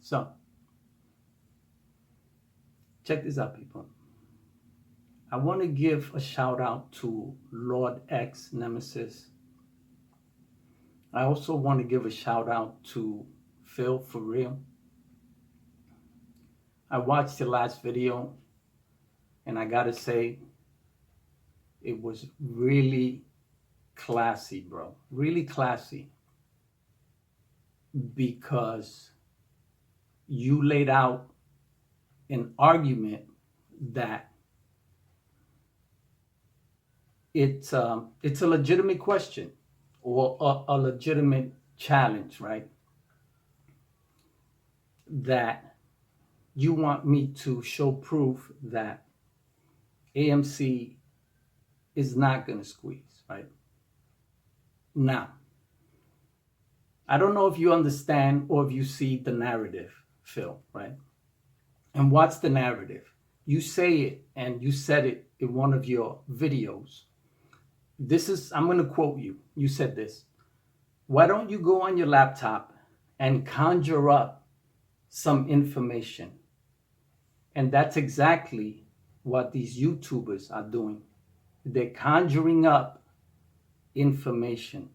So, check this out, people. I want to give a shout out to Lord X Nemesis. I also want to give a shout out to Phil for real. I watched the last video and I gotta say, it was really classy, bro. Really classy. Because you laid out an argument that it's a legitimate question or a legitimate challenge, right? That you want me to show proof that AMC is not going to squeeze, right? Now, I don't know if you understand or if you see the narrative, Phil, right? And what's the narrative? You say it, and you said it in one of your videos. I'm going to quote you. You said this. Why don't you go on your laptop and conjure up some information? And that's exactly what these YouTubers are doing. They're conjuring up information.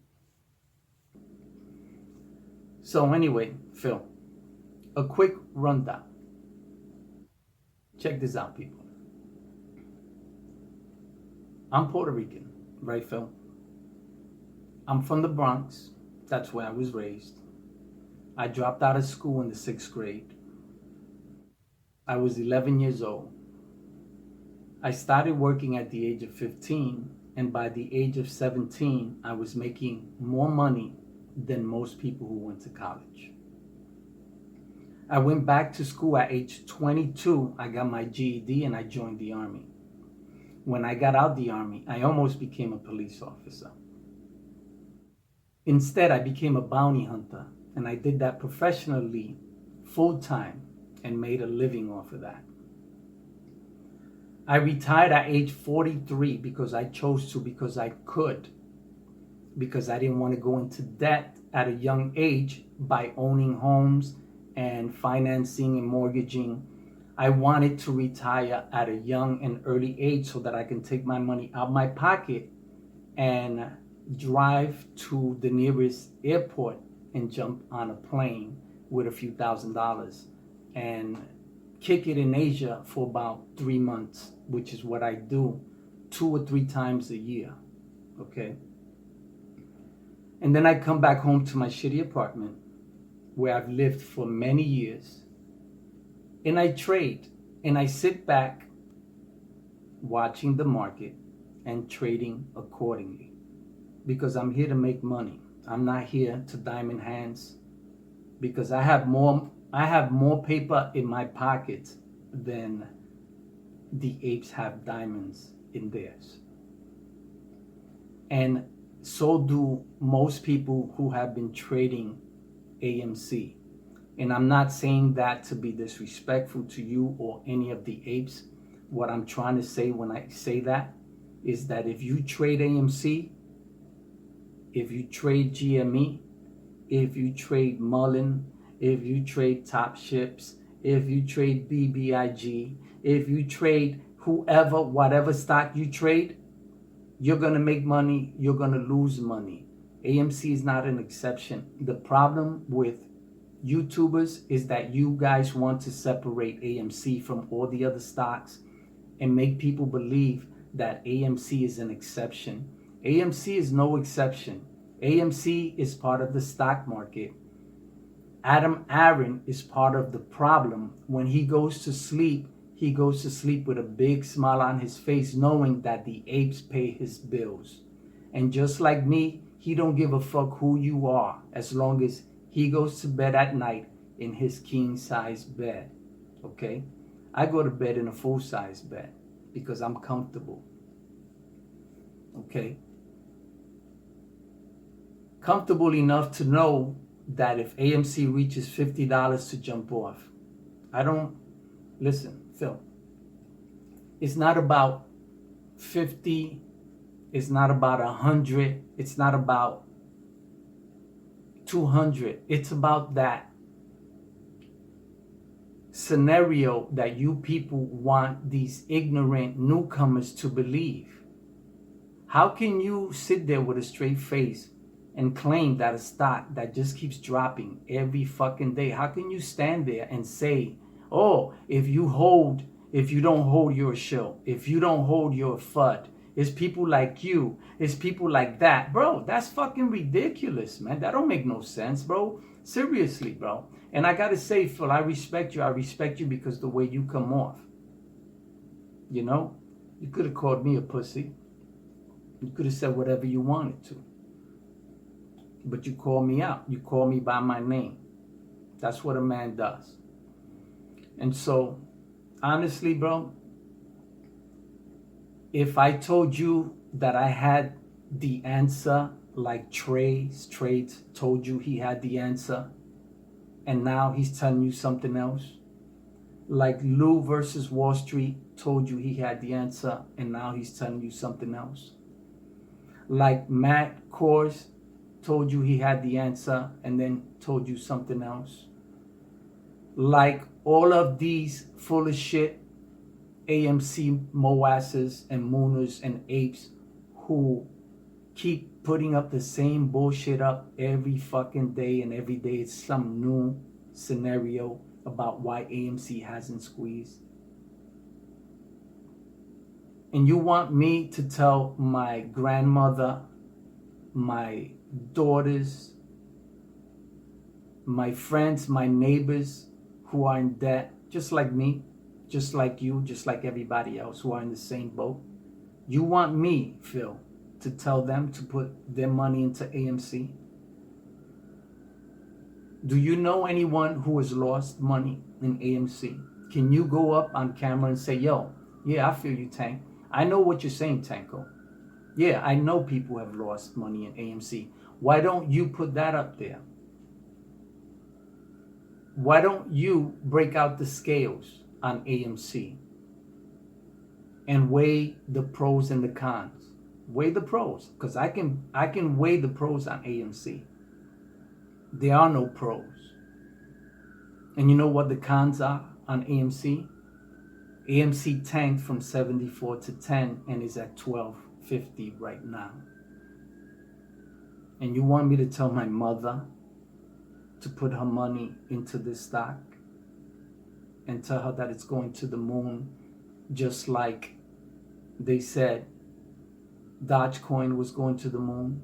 So anyway, Phil, a quick rundown. Check this out, people. I'm Puerto Rican, right, Phil? I'm from the Bronx. That's where I was raised. I dropped out of school in the 6th grade. I was 11 years old. I started working at the age of 15, and by the age of 17, I was making more money than most people who went to college. I went back to school at age 22. I got my GED and I joined the Army. When I got out the Army, I almost became a police officer. Instead, I became a bounty hunter, and I did that professionally, full-time, and made a living off of that. I retired at age 43 because I chose to, because I could, because I didn't want to go into debt at a young age by owning homes and financing and mortgaging. I wanted to retire at a young and early age so that I can take my money out my pocket and drive to the nearest airport and jump on a plane with a few $1,000s and kick it in Asia for about 3 months, which is what I do 2 or 3 times a year, okay? And then I come back home to my shitty apartment where I've lived for many years, and I trade, and I sit back watching the market and trading accordingly, because I'm here to make money. I'm not here to diamond hands, because I have more paper in my pocket than the apes have diamonds in theirs. And so do most people who have been trading AMC. And I'm not saying that to be disrespectful to you or any of the apes. What I'm trying to say when I say that is that if you trade AMC, if you trade GME, if you trade Mullen, if you trade Top Ships, if you trade BBIG, if you trade whoever, whatever stock you trade, you're going to make money, you're going to lose money. AMC is not an exception. The problem with YouTubers is that you guys want to separate AMC from all the other stocks and make people believe that AMC is an exception. AMC is no exception. AMC is part of the stock market. Adam Aaron is part of the problem. When he goes to sleep, he goes to sleep with a big smile on his face, knowing that the apes pay his bills. And just like me, he don't give a fuck who you are, as long as he goes to bed at night in his king-size bed, okay? I go to bed in a full-size bed because I'm comfortable, okay? Comfortable enough to know that if AMC reaches $50 to jump off, listen, Phil, it's not about 50, it's not about 100, it's not about 200, it's about that scenario that you people want these ignorant newcomers to believe? How can you sit there with a straight face and claim that a stock that just keeps dropping every fucking day? How can you stand there and say, oh, if you don't hold your show, if you don't hold your FUD, it's people like you, it's people like that. Bro, that's fucking ridiculous, man. That don't make no sense, bro. Seriously, bro. And I gotta say, Phil, I respect you. I respect you because the way you come off. You know? You could have called me a pussy. You could have said whatever you wanted to. But you call me out. You call me by my name. That's what a man does. And so, honestly, bro, if I told you that I had the answer, like Trey told you he had the answer, and now he's telling you something else, like Lou versus Wall Street told you he had the answer, and now he's telling you something else, like Matt Kors told you he had the answer and then told you something else, like all of these full of shit AMC moasses and mooners and apes who keep putting up the same bullshit up every fucking day, and every day it's some new scenario about why AMC hasn't squeezed. And you want me to tell my grandmother, my daughters, my friends, my neighbors who are in debt, just like me, just like you, just like everybody else who are in the same boat. You want me, Phil, to tell them to put their money into AMC? Do you know anyone who has lost money in AMC? Can you go up on camera and say, yo, yeah, I feel you, Tank. I know what you're saying, Tanko. Yeah, I know people have lost money in AMC. Why don't you put that up there? Why don't you break out the scales on AMC and weigh the pros and the cons? Weigh the pros, because I can weigh the pros on AMC. There are no pros. And you know what the cons are on AMC? AMC tanked from 74 to 10 and is at 12.50 right now. And you want me to tell my mother to put her money into this stock and tell her that it's going to the moon, just like they said Dogecoin was going to the moon,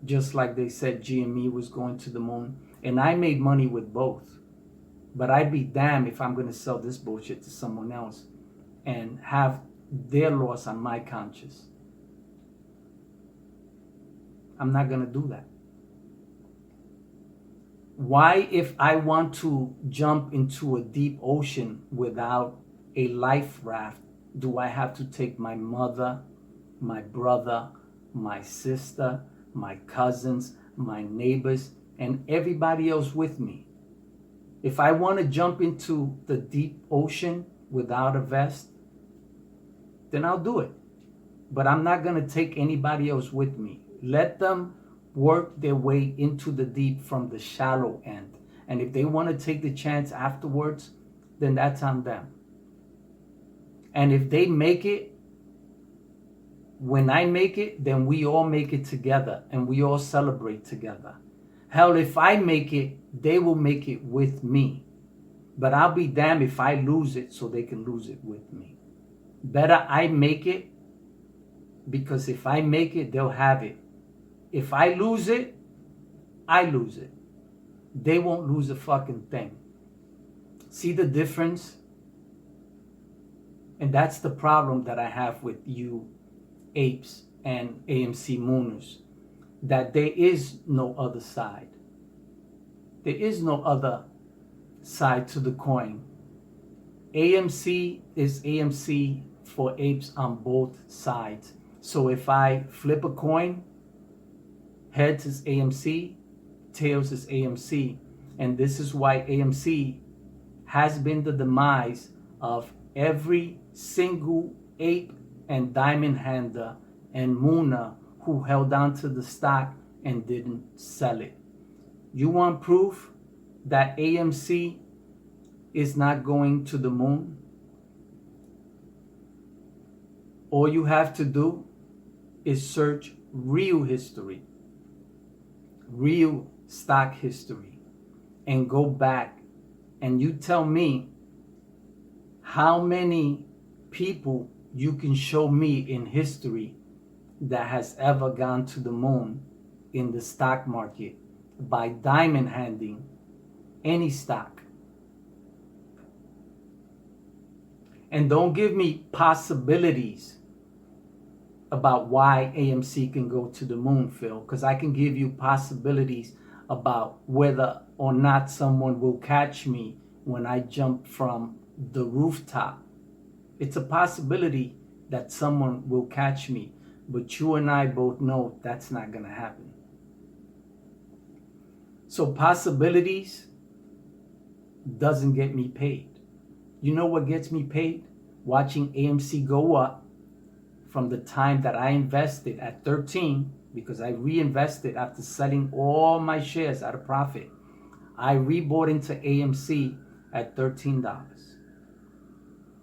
just like they said GME was going to the moon? And I made money with both. But I'd be damned if I'm going to sell this bullshit to someone else and have their loss on my conscience. I'm not going to do that. Why, if I want to jump into a deep ocean without a life raft, do I have to take my mother, my brother, my sister, my cousins, my neighbors, and everybody else with me? If I want to jump into the deep ocean without a vest, then I'll do it. But I'm not going to take anybody else with me. Let them work their way into the deep from the shallow end. And if they want to take the chance afterwards, then that's on them. And if they make it, when I make it, then we all make it together and we all celebrate together. Hell, if I make it, they will make it with me. But I'll be damned if I lose it so they can lose it with me. Better I make it, because if I make it, they'll have it. If I lose it, I lose it. They won't lose a fucking thing. See the difference? And that's the problem that I have with you apes and AMC mooners. That there is no other side. There is no other side to the coin. AMC is AMC for apes on both sides. So if I flip a coin, heads is AMC, tails is AMC. And this is why AMC has been the demise of every single ape and diamond hander and mooner who held on to the stock and didn't sell it. You want proof that AMC is not going to the moon, all you have to do is search real history, real stock history, and go back and you tell me how many people you can show me in history that has ever gone to the moon in the stock market by diamond handing any stock. And don't give me possibilities about why AMC can go to the moon, Phil, because I can give you possibilities about whether or not someone will catch me when I jump from the rooftop. It's a possibility that someone will catch me, but you and I both know that's not going to happen. So possibilities doesn't get me paid. You know what gets me paid? Watching AMC go up from the time that I invested at 13, because I reinvested after selling all my shares at a profit. I rebought into AMC at $13.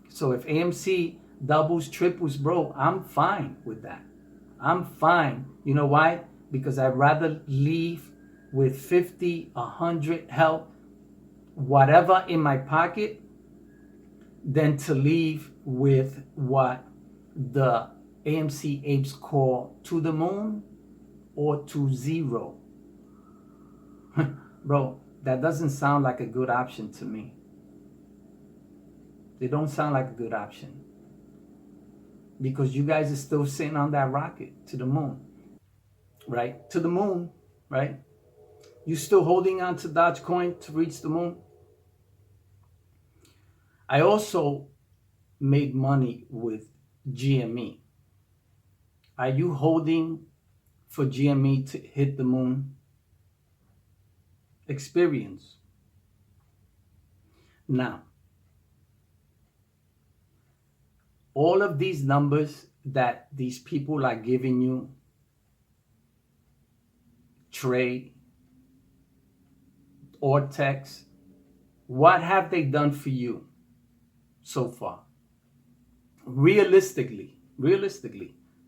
So if AMC doubles, triples, bro, I'm fine with that. I'm fine. You know why? Because I'd rather leave with 50, 100, hell, whatever in my pocket than to leave with what the AMC apes call to the moon or to zero. Bro, that doesn't sound like a good option to me. They don't sound like a good option. Because you guys are still sitting on that rocket to the moon. Right? To the moon, right? You still holding on to Dogecoin to reach the moon? I also made money with GME. Are you holding for GME to hit the moon? Experience. Now, all of these numbers that these people are giving you, trade or text, what have they done for you so far? Realistically,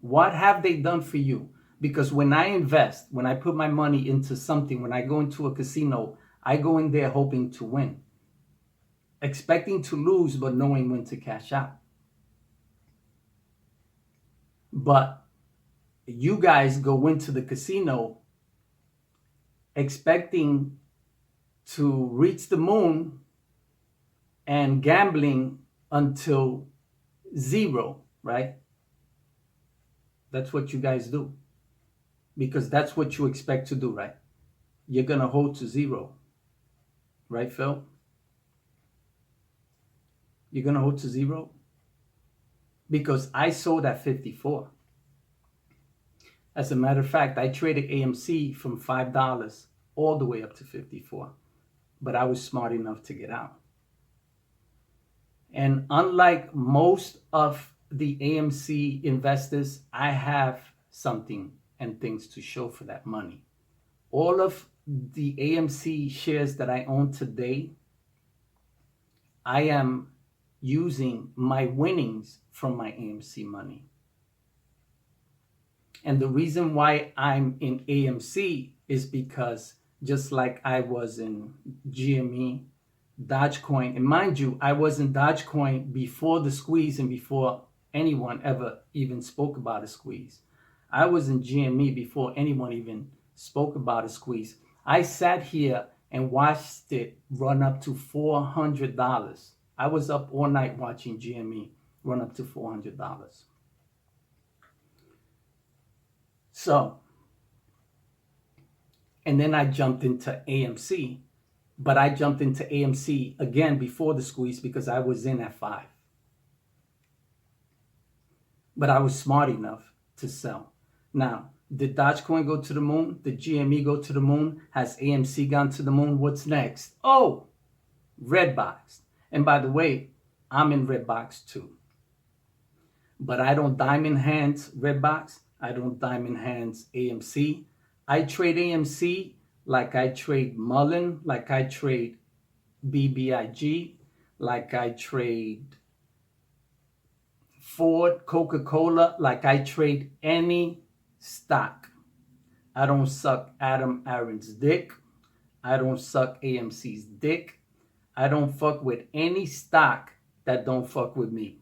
what have they done for you? Because when I invest, when I put my money into something, when I go into a casino, I go in there hoping to win, expecting to lose, but knowing when to cash out. But you guys go into the casino expecting to reach the moon and gambling until zero, right? That's what you guys do. Because that's what you expect to do, right? You're going to hold to zero. Right, Phil? You're going to hold to zero? Because I sold at 54. As a matter of fact, I traded AMC from $5 all the way up to 54. But I was smart enough to get out. And unlike most of the AMC investors, I have something and things to show for that money. All of the AMC shares that I own today, I am using my winnings from my AMC money. And the reason why I'm in AMC is because just like I was in GME, Dogecoin, and mind you, I was in Dogecoin before the squeeze and before anyone ever even spoke about a squeeze. I was in GME before anyone even spoke about a squeeze. I sat here and watched it run up to $400. I was up all night watching GME run up to $400. So, and then I jumped into AMC, but I jumped into AMC again before the squeeze because I was in at 5. But I was smart enough to sell. Now, did Dogecoin go to the moon? Did GME go to the moon? Has AMC gone to the moon? What's next? Oh, Redbox. And by the way, I'm in Redbox too. But I don't diamond hands Redbox. I don't diamond hands AMC. I trade AMC like I trade Mullen, like I trade BBIG, like I trade Ford, Coca-Cola, like I trade any stock. I don't suck Adam Aaron's dick. I don't suck AMC's dick. I don't fuck with any stock that don't fuck with me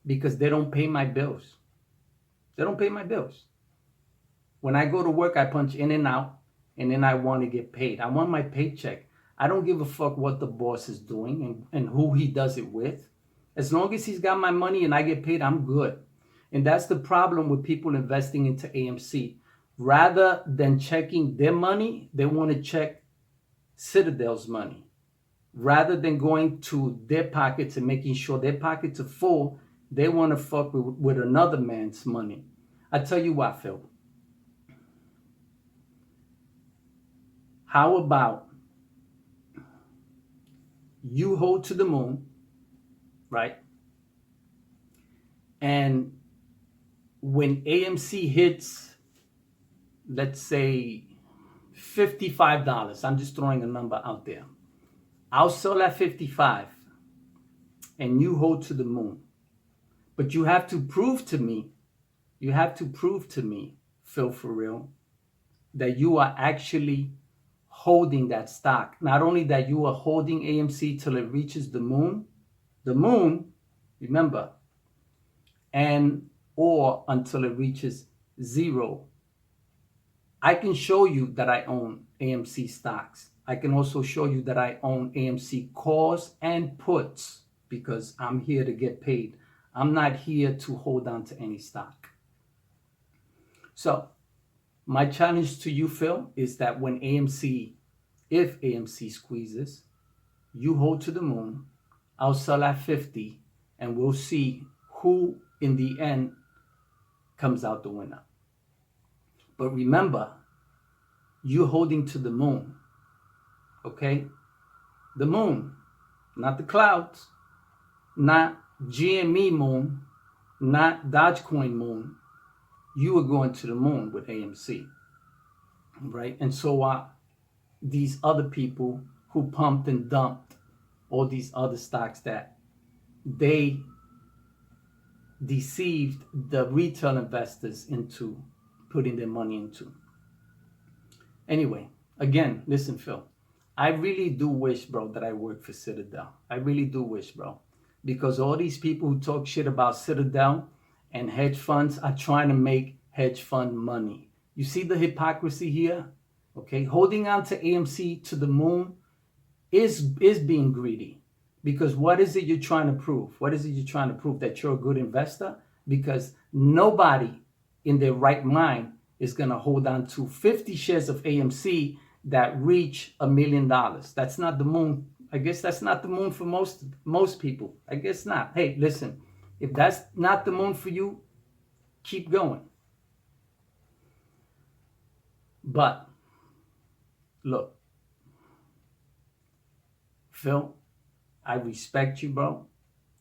because they don't pay my bills. They don't pay my bills. When I go to work, I punch in and out, and then I want to get paid. I want my paycheck. I don't give a fuck what the boss is doing and who he does it with. As long as he's got my money and I get paid, I'm good. And that's the problem with people investing into AMC. Rather than checking their money, they want to check Citadel's money. Rather than going to their pockets and making sure their pockets are full, they want to fuck with another man's money. I tell you what, Phil. How about you hold to the moon, right? And when AMC hits, let's say $55, I'm just throwing a number out there. I'll sell at 55 and you hold to the moon. But you have to prove to me, Phil, for real, that you are actually holding that stock. Not only that you are holding AMC till it reaches the moon, remember, and or until it reaches zero. I can show you that I own AMC stocks. I can also show you that I own AMC calls and puts because I'm here to get paid. I'm not here to hold on to any stock. So my challenge to you, Phil, is that if AMC squeezes, you hold to the moon, I'll sell at 50, and we'll see who in the end comes out the winner. But remember, you're holding to the moon, okay? The moon, not the clouds, not GME moon, not Dogecoin moon. You are going to the moon with AMC, right? And so are these other people who pumped and dumped all these other stocks that they deceived the retail investors into putting their money into. Anyway, again, listen, Phil, I really do wish, bro, that I worked for Citadel. I really do wish, bro, because all these people who talk shit about Citadel and hedge funds are trying to make hedge fund money. You see the hypocrisy here? Okay, holding on to AMC to the moon is being greedy. Because what is it you're trying to prove? What is it you're trying to prove? That you're a good investor? Because nobody in their right mind is going to hold on to 50 shares of AMC that reach $1 million. That's not the moon. I guess that's not the moon for most people. I guess not. Hey, listen, if that's not the moon for you, keep going. But look, Phil, I respect you, bro.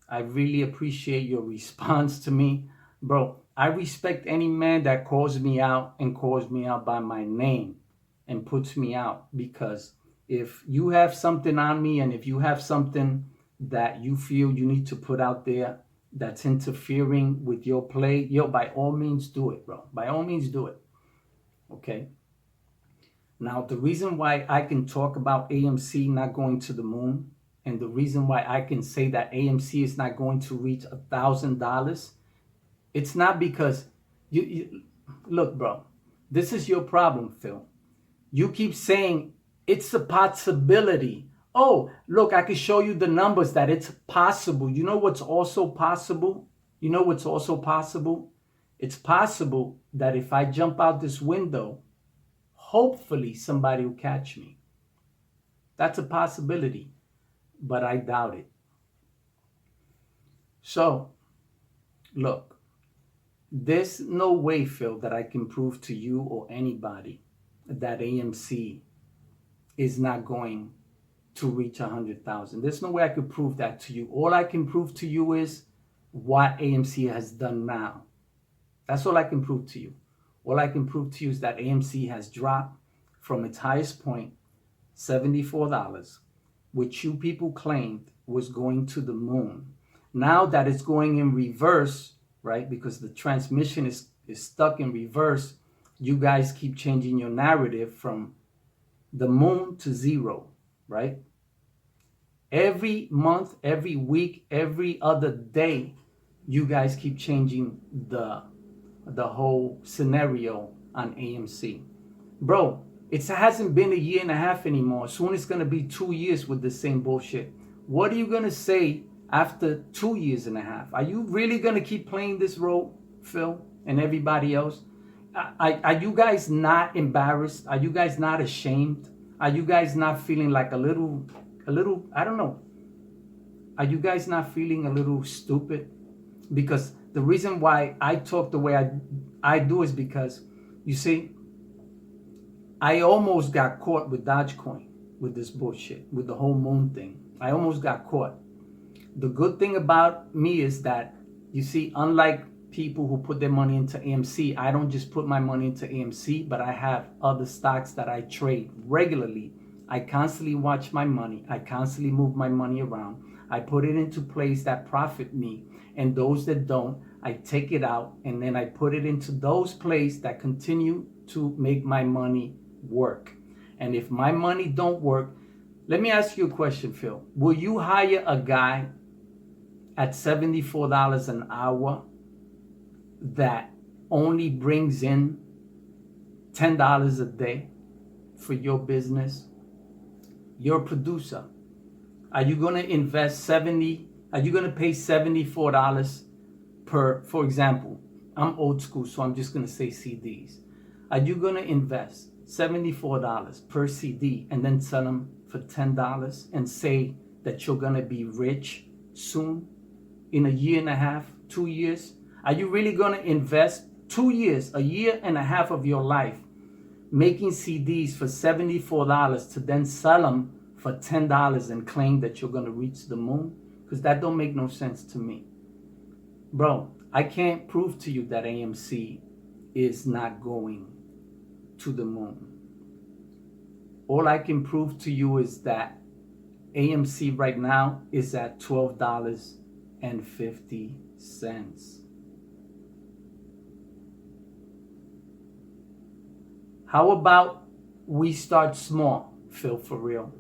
I really appreciate your response to me. Bro, I respect any man that calls me out and calls me out by my name and puts me out, because if you have something on me and if you have something that you feel you need to put out there that's interfering with your play, by all means do it, bro. By all means do it. Okay? Now, the reason why I can talk about AMC not going to the moon, and the reason why I can say that AMC is not going to reach $1,000, it's not because you look, bro, this is your problem, Phil. You keep saying it's a possibility. Oh, look, I can show you the numbers that it's possible. You know what's also possible? It's possible that if I jump out this window, hopefully somebody will catch me. That's a possibility, but I doubt it. So, look, there's no way, Phil, that I can prove to you or anybody that AMC is not going to reach 100,000. There's no way I could prove that to you. All I can prove to you is what AMC has done now. That's all I can prove to you. All I can prove to you is that AMC has dropped from its highest point, $74, which you people claimed was going to the moon. Now that it's going in reverse, right? Because the transmission is stuck in reverse, you guys keep changing your narrative from the moon to zero, right? Every month, every week, every other day, you guys keep changing the whole scenario on AMC. Bro, it hasn't been a year and a half anymore. Soon it's going to be 2 years with the same bullshit. What are you going to say after 2 years and a half? Are you really going to keep playing this role, Phil, and everybody else? Are you guys not embarrassed? Are you guys not ashamed? Are you guys not feeling like a little, I don't know. Are you guys not feeling a little stupid? Because the reason why I talk the way I do is because, you see, I almost got caught with Dogecoin, with this bullshit, with the whole moon thing. I almost got caught. The good thing about me is that, you see, unlike people who put their money into AMC, I don't just put my money into AMC, but I have other stocks that I trade regularly. I constantly watch my money. I constantly move my money around. I put it into plays that profit me, and those that don't, I take it out, and then I put it into those plays that continue to make my money work. And if my money don't work, let me ask you a question, Phil. Will you hire a guy at $74 an hour that only brings in $10 a day for your business? You're a producer. Are you going to invest are you going to pay $74 per, for example, I'm old school, so I'm just going to say CDs. Are you going to invest $74 per CD and then sell them for $10 and say that you're going to be rich soon, in a year and a half, 2 years? Are you really going to invest 2 years, a year and a half of your life making CDs for $74 to then sell them for $10 and claim that you're going to reach the moon? Because that don't make no sense to me. Bro, I can't prove to you that AMC is not going to the moon. All I can prove to you is that AMC right now is at $12.50. How about we start small, Phil, for real?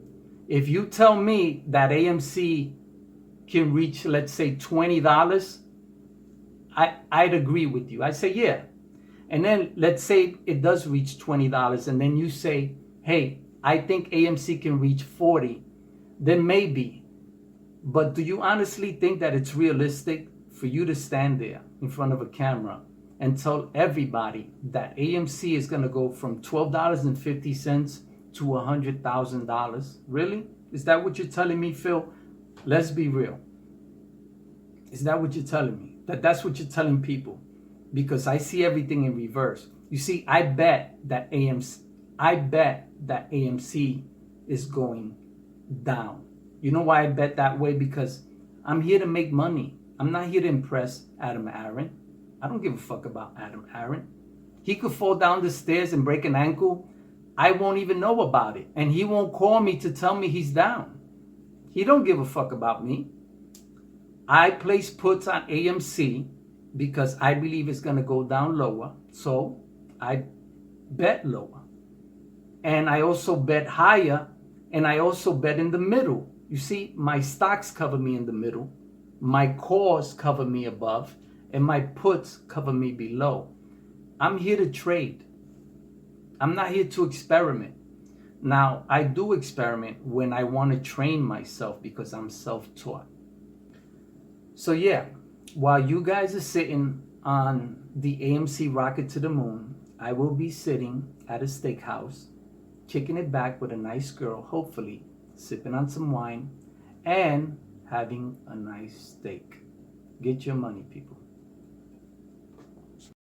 If you tell me that AMC can reach, let's say, $20, I'd agree with you. I'd say, yeah. And then let's say it does reach $20, and then you say, hey, I think AMC can reach 40, then maybe. But do you honestly think that it's realistic for you to stand there in front of a camera and tell everybody that AMC is going to go from $12.50 to $100,000? Really? Is that what you're telling me, Phil? Let's be real. Is that what you're telling me? That's what you're telling people? Because I see everything in reverse. You see, I bet that AMC is going down. You know why I bet that way? Because I'm here to make money. I'm not here to impress Adam Aaron. I don't give a fuck about Adam Aaron. He could fall down the stairs and break an ankle. I won't even know about it. And he won't call me to tell me he's down. He don't give a fuck about me. I place puts on AMC because I believe it's going to go down lower. So I bet lower. And I also bet higher. And I also bet in the middle. You see, my stocks cover me in the middle. My calls cover me above. And my puts cover me below. I'm here to trade. I'm not here to experiment. Now, I do experiment when I want to train myself because I'm self-taught. So yeah, while you guys are sitting on the AMC rocket to the moon, I will be sitting at a steakhouse, kicking it back with a nice girl, hopefully, sipping on some wine, and having a nice steak. Get your money, people.